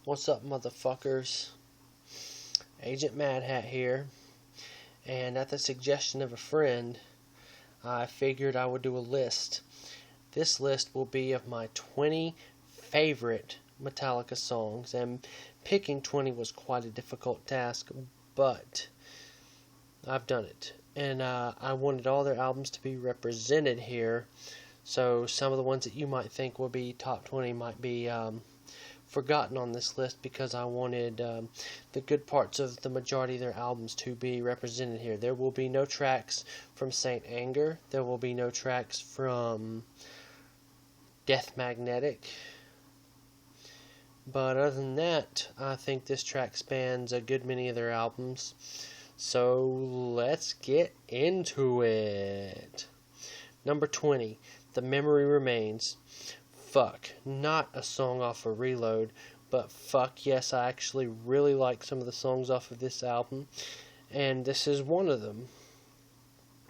What's up, motherfuckers? Agent Mad Hat here, and at the suggestion of a friend, I figured I would do a list. This list will be of my 20 favorite Metallica songs, and picking 20 was quite a difficult task, but I've done it. And I wanted all their albums to be represented here, so some of the ones that you might think will be top 20 might be forgotten on this list because I wanted the good parts of the majority of their albums to be represented here. There will be no tracks from Saint Anger. There will be no tracks from Death Magnetic. But other than that, I think this track spans a good many of their albums. So let's get into it. Number 20, The Memory Remains. Fuck, not a song off of Reload, but fuck yes, I actually really like some of the songs off of this album, and this is one of them.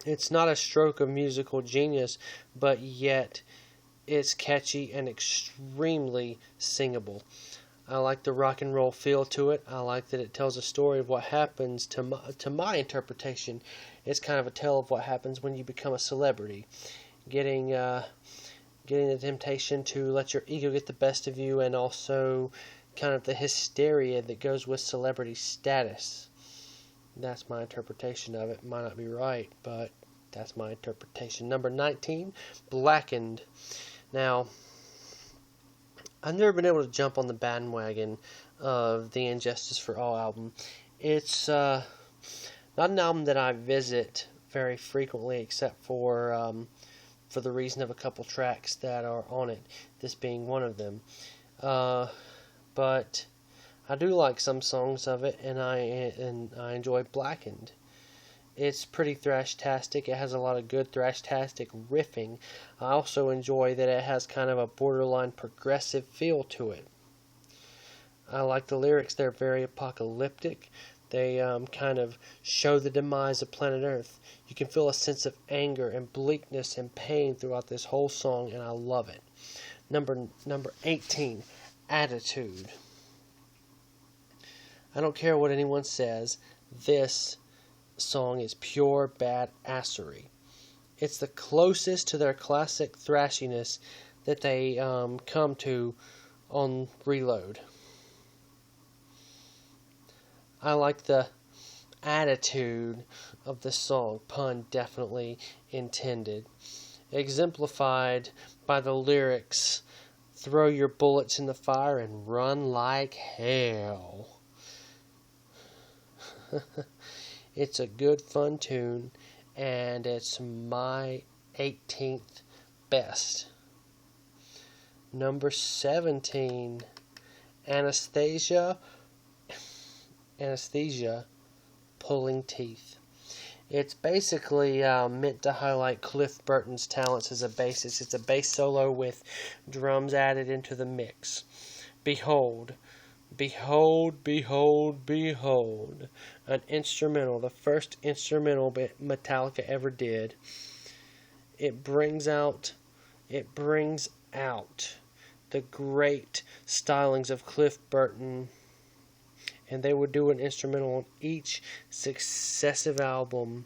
It's not a stroke of musical genius, but yet it's catchy and extremely singable. I like the rock and roll feel to it. I like that it tells a story of what happens to my interpretation. It's kind of a tale of what happens when you become a celebrity. Getting the temptation to let your ego get the best of you, and also kind of the hysteria that goes with celebrity status. That's my interpretation of it. Might not be right, but that's my interpretation. Number 19, Blackened. Now, I've never been able to jump on the bandwagon of the Injustice for All album. It's not an album that I visit very frequently, except for the reason of a couple tracks that are on it, this being one of them. But I do like some songs of it, and I enjoy Blackened. It's pretty thrash-tastic. It has a lot of good thrash-tastic riffing. I also enjoy that it has kind of a borderline progressive feel to it. I like the lyrics. They're very apocalyptic. They kind of show the demise of planet Earth. You can feel a sense of anger and bleakness and pain throughout this whole song, and I love it. Number 18, Attitude. I don't care what anyone says. This song is pure badassery. It's the closest to their classic thrashiness that they come to on Reload. I like the attitude of the song, pun definitely intended, exemplified by the lyrics, throw your bullets in the fire and run like hell. It's a good fun tune, and it's my 18th best. Number 17, Anesthesia, Pulling Teeth. It's basically meant to highlight Cliff Burton's talents as a bassist. It's a bass solo with drums added into the mix. Behold, behold, behold, behold. An instrumental, the first instrumental Metallica ever did. It brings out the great stylings of Cliff Burton, and they would do an instrumental on each successive album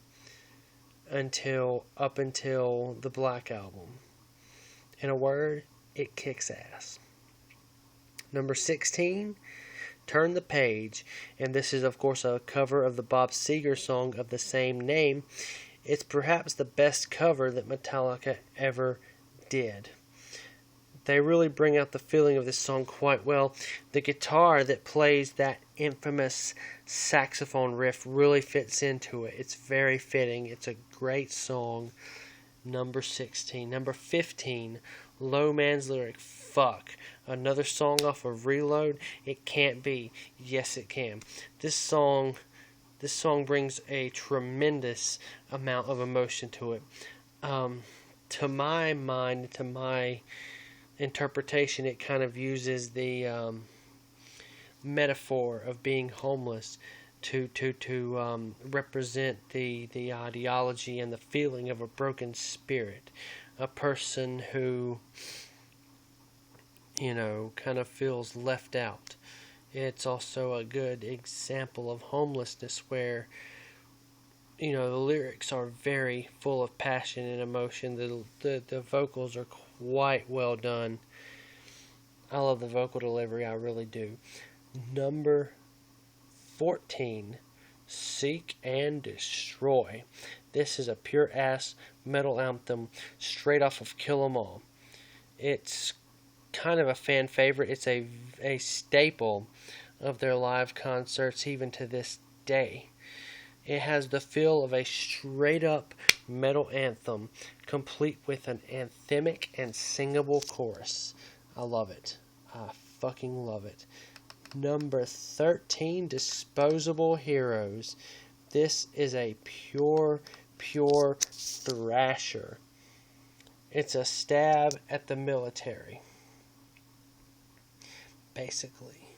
up until the Black Album. In a word, it kicks ass. Number 16, Turn the Page, and this is of course a cover of the Bob Seger song of the same name. It's perhaps the best cover that Metallica ever did. They really bring out the feeling of this song quite well. The guitar that plays that infamous saxophone riff really fits into it. It's very fitting. It's a great song. Number 16. Number 15, Low Man's Lyric. Fuck. Another song off of Reload? It can't be. Yes, it can. This song brings a tremendous amount of emotion to it. To my mind, to my interpretation, it kind of uses the metaphor of being homeless to represent the ideology and the feeling of a broken spirit, a person who kind of feels left out It's also a good example of homelessness where, the lyrics are very full of passion and emotion. The vocals are quite well done. I love the vocal delivery, I really do. Number 14, Seek and Destroy. This is a pure ass metal anthem straight off of Kill 'Em All. It's kind of a fan favorite. It's a staple of their live concerts even to this day. It has the feel of a straight up metal anthem, complete with an anthemic and singable chorus. I love it. I fucking love it. Number 13, Disposable Heroes. This is a pure thrasher. It's a stab at the military, basically.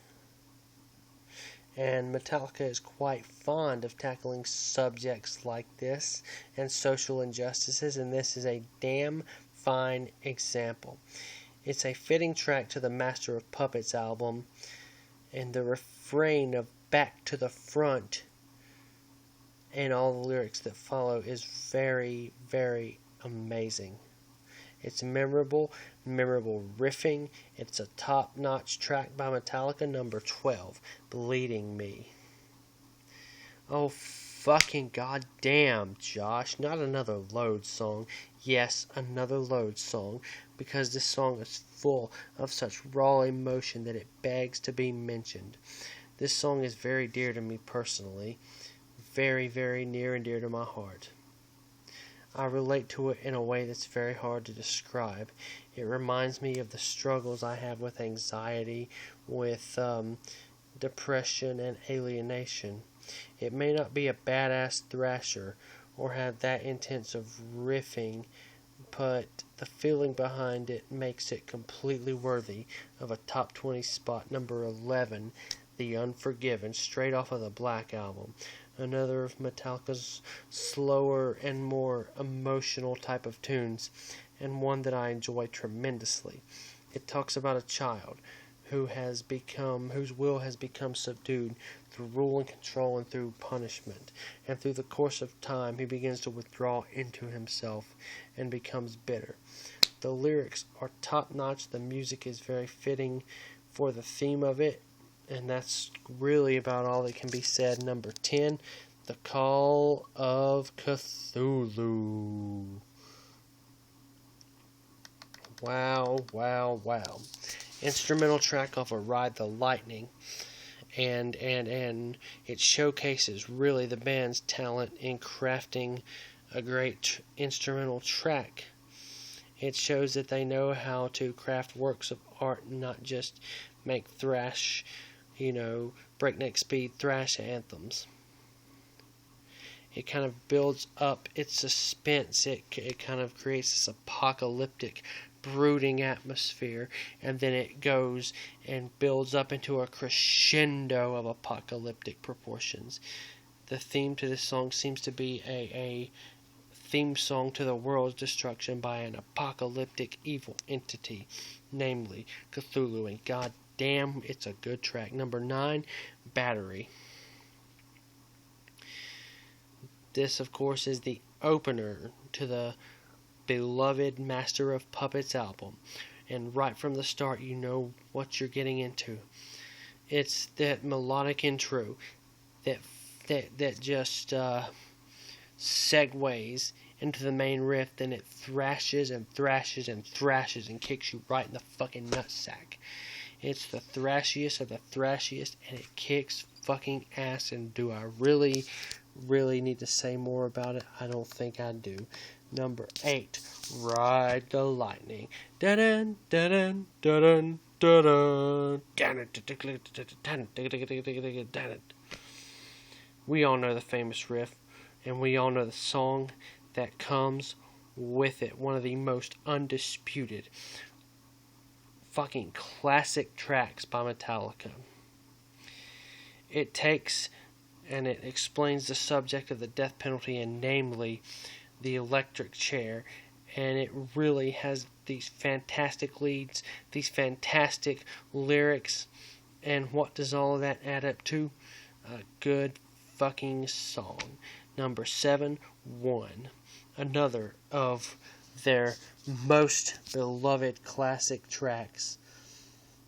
And Metallica is quite fond of tackling subjects like this and social injustices, and this is a damn fine example. It's a fitting track to the Master of Puppets album, and the refrain of Back to the Front and all the lyrics that follow is very, very amazing. It's memorable riffing. It's a top-notch track by Metallica. Number 12, Bleeding Me. Oh, fucking goddamn, Josh. Not another Load song. Yes, another Load song, because this song is full of such raw emotion that it begs to be mentioned. This song is very dear to me personally. Very, very near and dear to my heart. I relate to it in a way that's very hard to describe. It reminds me of the struggles I have with anxiety, with depression, and alienation. It may not be a badass thrasher or have that intense of riffing, but the feeling behind it makes it completely worthy of a top 20 spot. Number 11, The Unforgiven, straight off of the Black Album. Another of Metallica's slower and more emotional type of tunes, and one that I enjoy tremendously. It talks about a child whose will has become subdued through rule and control and through punishment, and through the course of time he begins to withdraw into himself and becomes bitter. The lyrics are top-notch, the music is very fitting for the theme of it, and that's really about all that can be said. Number 10, The Call of Cthulhu. Wow. Instrumental track off of Ride the Lightning. And it showcases really the band's talent in crafting a great instrumental track. It shows that they know how to craft works of art and not just make thrash, breakneck speed thrash anthems. It kind of builds up its suspense. It kind of creates this apocalyptic, brooding atmosphere, and then it goes and builds up into a crescendo of apocalyptic proportions. The theme to this song seems to be a theme song to the world's destruction by an apocalyptic evil entity, namely Cthulhu, and God damn, it's a good track. Number 9, Battery. This, of course, is the opener to the beloved Master of Puppets album, and right from the start you know what you're getting into. It's that melodic intro that just segues into the main riff, then it thrashes and kicks you right in the fucking nutsack. It's the thrashiest of the thrashiest, and it kicks fucking ass. And do I really need to say more about it? I don't think I do. Number 8, Ride the Lightning. Dun dun dun dun dun. We all know the famous riff, and we all know the song that comes with it. One of the most undisputed fucking classic tracks by Metallica. It takes and it explains the subject of the death penalty, and namely the electric chair, and it really has these fantastic leads, these fantastic lyrics, And what does all of that add up to? A good fucking song. Number 7, One. Another of their most beloved classic tracks.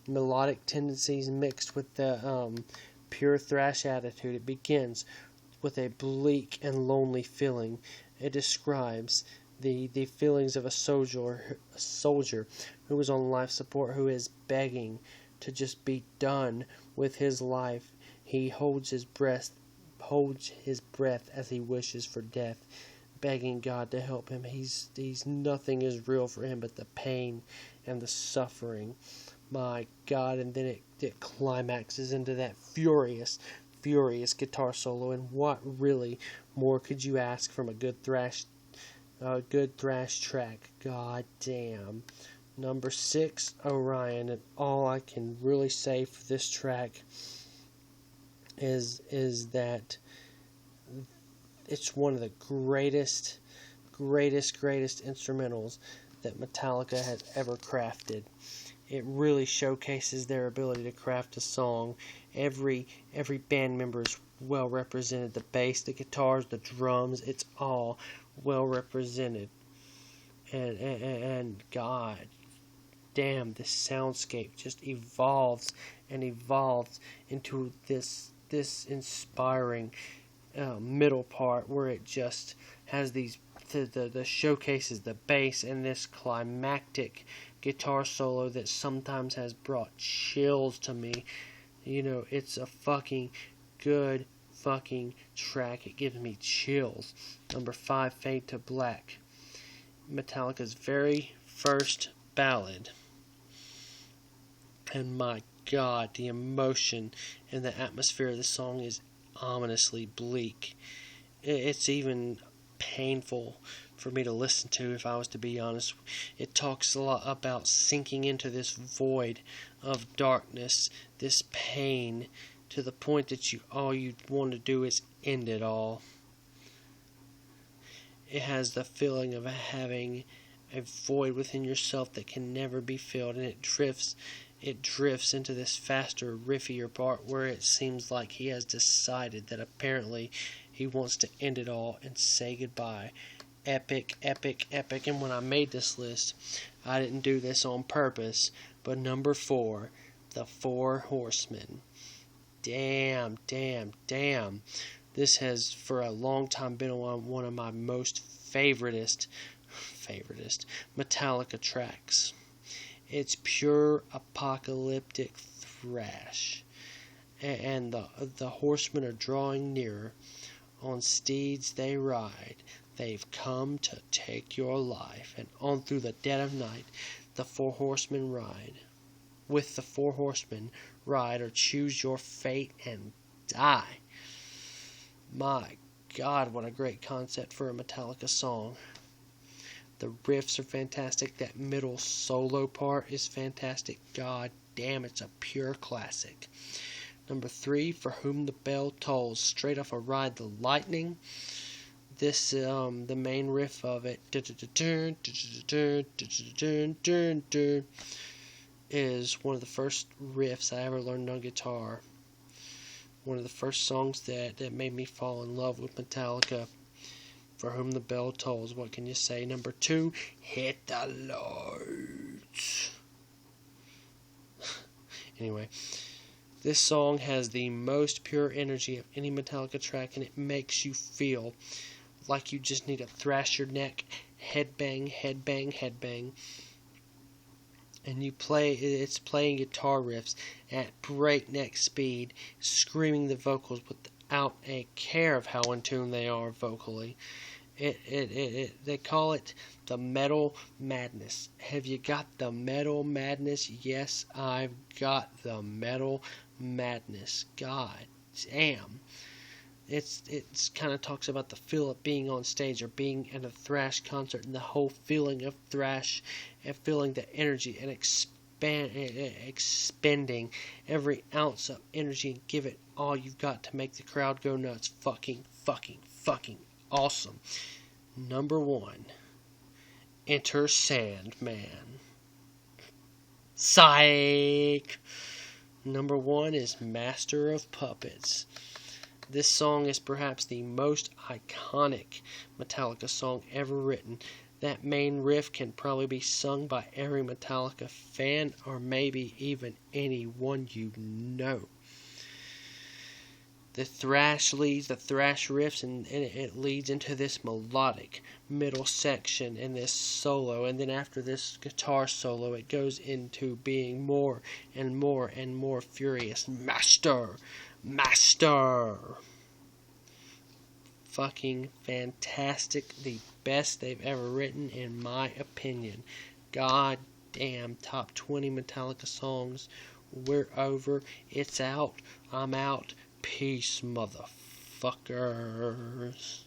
Melodic tendencies mixed with the pure thrash attitude. It begins with a bleak and lonely feeling. It describes the feelings of a soldier who is on life support, who is begging to just be done with his life. He holds his breath as he wishes for death, begging God to help him. He's nothing is real for him but the pain and the suffering. My God, and then it climaxes into that furious guitar solo, and what really more could you ask from a good thrash track? God damn. Number 6, Orion, and all I can really say for this track is that it's one of the greatest instrumentals that Metallica has ever crafted. It really showcases their ability to craft a song. Every band member is well represented. The bass, the guitars, the drums, it's all well represented. And God damn, this soundscape just evolves into this inspiring middle part where it just has these the showcases the bass and this climactic guitar solo that sometimes has brought chills to me. It's a fucking good fucking track. It gives me chills. Number 5, Fade to Black. Metallica's very first ballad. And my God, the emotion and the atmosphere of the song is ominously bleak. It's even painful for me to listen to, if I was to be honest. It talks a lot about sinking into this void of darkness, this pain, to the point that all you want to do is end it all. It has the feeling of having a void within yourself that can never be filled, and it drifts into this faster, riffier part where it seems like he has decided that apparently he wants to end it all and say goodbye. Epic. And when I made this list, I didn't do this on purpose, but number 4, The Four Horsemen. Damn. This has for a long time been one of my most favoritist Metallica tracks. It's pure apocalyptic thrash, and the horsemen are drawing nearer. On steeds they ride. They've come to take your life, and on through the dead of night, the four horsemen ride. With the four horsemen, ride or choose your fate and die. My God, what a great concept for a Metallica song. The riffs are fantastic. That middle solo part is fantastic. God damn, it's a pure classic. Number 3, For Whom the Bell Tolls, straight off of Ride the Lightning. This, the main riff of it, is one of the first riffs I ever learned on guitar. One of the first songs that made me fall in love with Metallica. For Whom the Bell Tolls, what can you say? Number 2, Hit the Lights. Anyway, this song has the most pure energy of any Metallica track, and it makes you feel like you just need to thrash your neck, headbang, and it's playing guitar riffs at breakneck speed, screaming the vocals without a care of how in tune they are vocally. They call it the metal madness. Have you got the metal madness? Yes, I've got the metal madness. God damn. It's kind of talks about the feel of being on stage or being at a thrash concert, and the whole feeling of thrash and feeling the energy and expending every ounce of energy and give it all you've got to make the crowd go nuts. Fucking awesome. Number 1, Enter Sandman. Psych! Number 1 is Master of Puppets. This song is perhaps the most iconic Metallica song ever written. That main riff can probably be sung by every Metallica fan, or maybe even anyone you know. The thrash riffs, and it leads into this melodic middle section and this solo, and then after this guitar solo it goes into being more and more and more furious. Master! Fucking fantastic. The best they've ever written, in my opinion. God damn, top 20 Metallica songs. We're over. It's out. I'm out. Peace, motherfuckers.